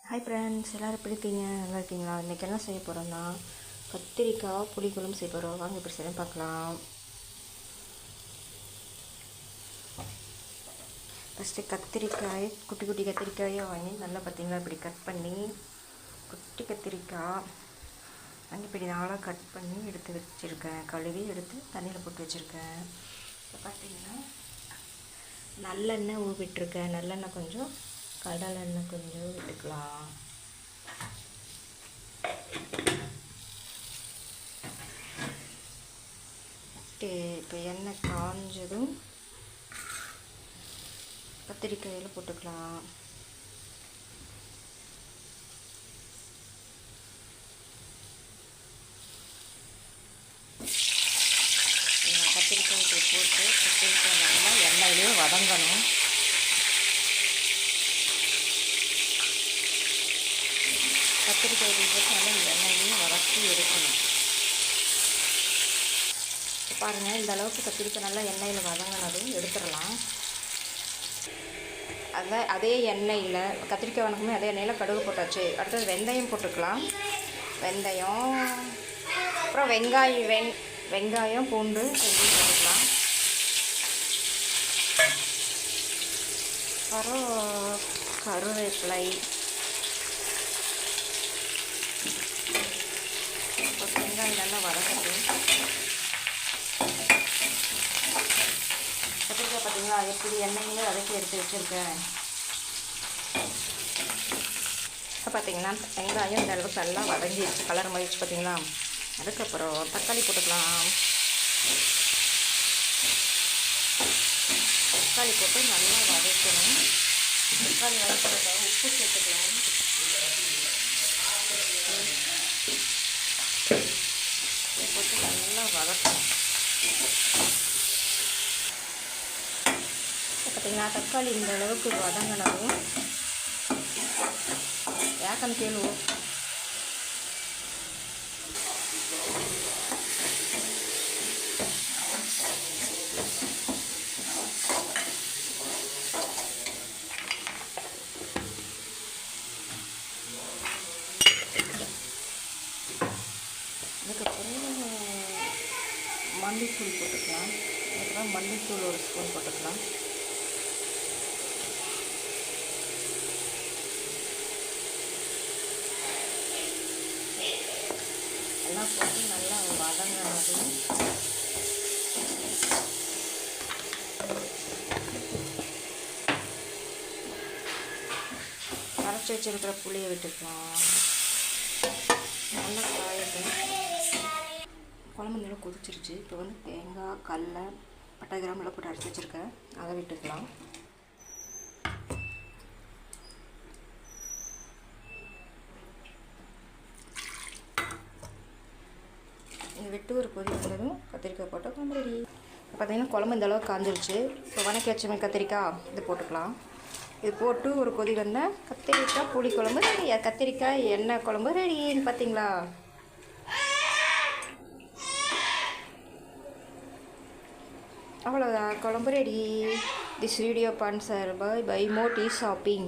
Hi friends, எல்லோரும் எப்படி இருக்கீங்க? நல்லா இருக்கீங்களா? இன்றைக்கி என்ன செய்ய போகிறோன்னா கத்திரிக்காய் புளிக்குழம்பு செய்ய போகிறோம். வாங்க இப்படி செய்ய பார்க்கலாம். ஃபஸ்ட்டு கத்திரிக்காய் குட்டி குட்டி கத்திரிக்காயாக வாங்கி நல்லா பார்த்தீங்களா இப்படி கட் பண்ணி குட்டி கத்திரிக்காய் வாங்கி இப்படி நாளாக கட் பண்ணி எடுத்து வச்சுருக்கேன். கழுவி எடுத்து தண்ணியில் போட்டு வச்சுருக்கேன். இப்போ பார்த்தீங்கன்னா நல்லெண்ணெய் ஊற்றிட்டுருக்கேன். நல்லெண்ணெய் கொஞ்சம், கடலெண்ணெய் கொஞ்சம் விட்டுக்கலாம். இப்போ எண்ணெய் காஞ்சதும் கத்திரிக்காயில் போட்டுக்கலாம். கத்திரிக்காய் போட்டு கத்திரிக்காய் நல்லா எண்ணெயிலே வதங்கணும். கத்திரிக்காய் போட்டு நல்லா எண்ணெயிலையும் வதக்கி எடுக்கணும். பாருங்கள், இந்த அளவுக்கு கத்திரிக்காய் நல்லா எண்ணெயில் வதங்கினதும் எடுத்துடலாம். அதே எண்ணெயில் கத்திரிக்காய் வதக்குமே அதே எண்ணெயில் கடுகு போட்டாச்சு. அடுத்தது வெந்தயம் போட்டுக்கலாம். வெந்தயம், அப்புறம் வெங்காயம் பூண்டு ரெண்டும் போட்டுக்கலாம். அப்புறம் கருவேப்பிலை, வெங்காயம் நல்லா வதக்கட்டும். கத்திரிக்காய் பார்த்தீங்களா எப்படி எண்ணெயிலே வதக்கி எடுத்து வச்சுருக்கேன். இப்போ பார்த்தீங்கன்னா வெங்காயம் இந்த அளவுக்கு நல்லா வதங்கிடுச்சு, கலர் மாறிடுச்சு பார்த்தீங்களா. அதுக்கப்புறம் தக்காளி போட்டுக்கலாம். தக்காளி போட்டு நல்லா வதக்கணும். தக்காளி வதக்கிறதுக்காக உப்பு சேர்த்துக்கலாம். போட்டு நல்லா வதக்கணும். பார்த்தீங்கன்னா தக்காளி இந்த அளவுக்கு வதங்கினதும் ஏக்கன் கேளுவோம். அதுக்கப்புறம் மல்லித்தூள் போட்டுக்கலாம். அதுக்கப்புறம் மல்லித்தூள் ஒரு ஸ்பூன் போட்டுக்கலாம். எல்லாம் போட்டு நல்லா வதங்கினதும் அரைச்சி வச்சிருக்கிற புளியை விட்டுக்கலாம். நல்லா காயட்டும். குழம்பு நல்லா கொதிச்சிருச்சு. இப்போ வந்து தேங்காய், கடலை, பட்டை, கிராம்பெல்லாம் போட்டு அரைச்சி வச்சுருக்கேன். அதை விட்டுக்கலாம். விட்டு ஒரு கொதி வந்ததும் கத்திரிக்காய் போட்டால் குழம்பு ரெடி. இப்போ பார்த்தீங்கன்னா குழம்பு இந்த அளவுக்கு காஞ்சிருச்சு. இப்போ வதக்கி வச்சுமே கத்திரிக்காய் இது போட்டுக்கலாம். இது போட்டு ஒரு கொதி வந்தால் கத்திரிக்காய் புளி குழம்பு ரெடி. கத்திரிக்காய் எண்ணெய் குழம்பு ரெடின்னு பார்த்தீங்களா. அவ்வளோதான், குழம்பு ready. This video sponsor by Moti shopping.